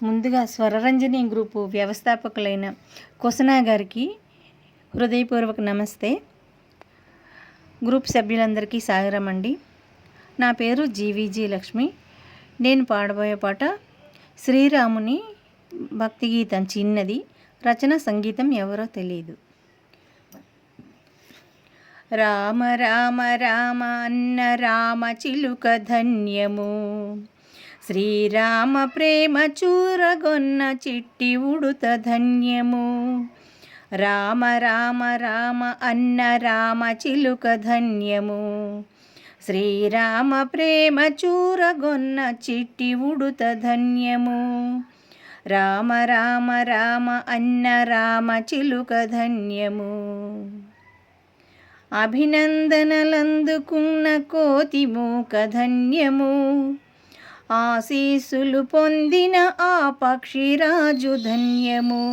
ముందుగా స్వరరంజని గ్రూపు వ్యవస్థాపకులైన కొసనా గారికి హృదయపూర్వక నమస్తే. గ్రూప్ సభ్యులందరికీ సాగరం అండి. నా పేరు జీవీజీ లక్ష్మి. నేను పాడబోయే పాట శ్రీరాముని భక్తి గీతం చిన్నది. రచన సంగీతం ఎవరో తెలియదు. రామ రామ రామ అన్న రామ చిలుక ధన్యము, శ్రీరామ ప్రేమ చూరగొన్న చిట్టి ఉడుత ధన్యము. రామ రామ రామ అన్న రామ చిలుక ధన్యము, శ్రీరామ ప్రేమ చూరగొన్న చిట్టి ఉడుత ధన్యము. రామ రామ రామ అన్న రామ చిలుక ధన్యము. అభినందనలందుకున్న కోతి మూక ధన్యము, ఆశీస్సులు పొందిన ఆ పక్షిరాజు ధన్యము.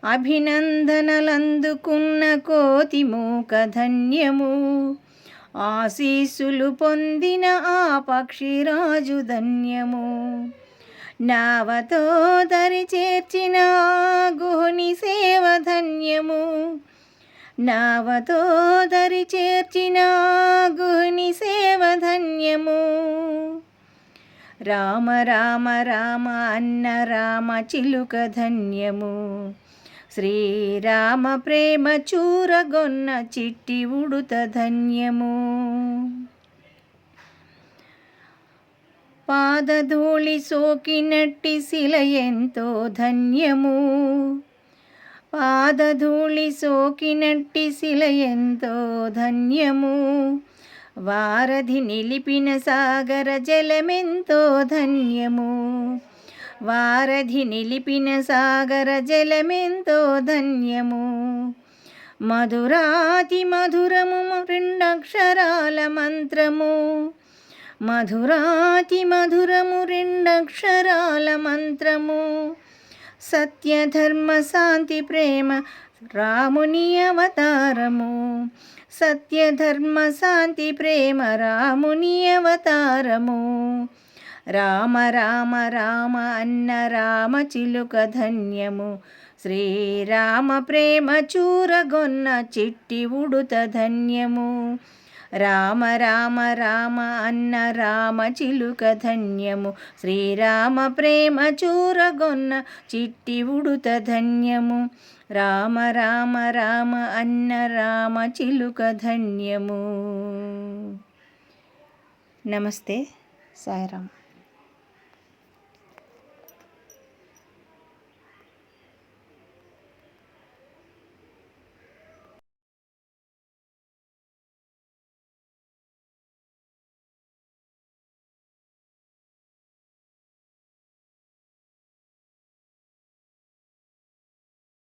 అభినందనలందుకున్న కోతి మూక ధన్యము, ఆశీస్సులు పొందిన ఆ పక్షిరాజు ధన్యము. నావతో దరి చేర్చిన గుహుని సేవ ధన్యము, నావతో దరి చేర్చిన గుహుని సేవ ధన్యము. రామ రామ రామ అన్న రామ చిలుక ధన్యము, శ్రీరామ ప్రేమ చూరగొన్న చిట్టి ఉడుత ధన్యము. పాదధూళి సోకినట్టి శిల ఎంతో ధన్యము, పాదధూళి సోకినట్టి శిల ఎంతో ధన్యము. వారధి నిలిపిన సాగర జలమెంతో ధన్యము, వారధి నిలిపిన సాగర జలమెంతో ధన్యము. మధురాతి మధురము రెండక్షరాల మంత్రము, మధురాతి మధురము రెండక్షరాల మంత్రము. సత్యధర్మ శాంతి ప్రేమ రాముని అవతారము, సత్యధర్మ శాంతి ప్రేమ రాముని అవతారము. రామ రామ రామ అన్న రామ చిలుక ధన్యము, శ్రీరామ ప్రేమ చూరగొన్న చిట్టి ఉడుత ధన్యము. రామ రామ రామ అన్న రామ చిలుక ధన్యము, శ్రీరామ ప్రేమ చూరగొన్న చిట్టి ఉడుత ధన్యము. రామ రామ రామ అన్న రామ చిలుక ధన్యము. నమస్తే. సాయిరామ్.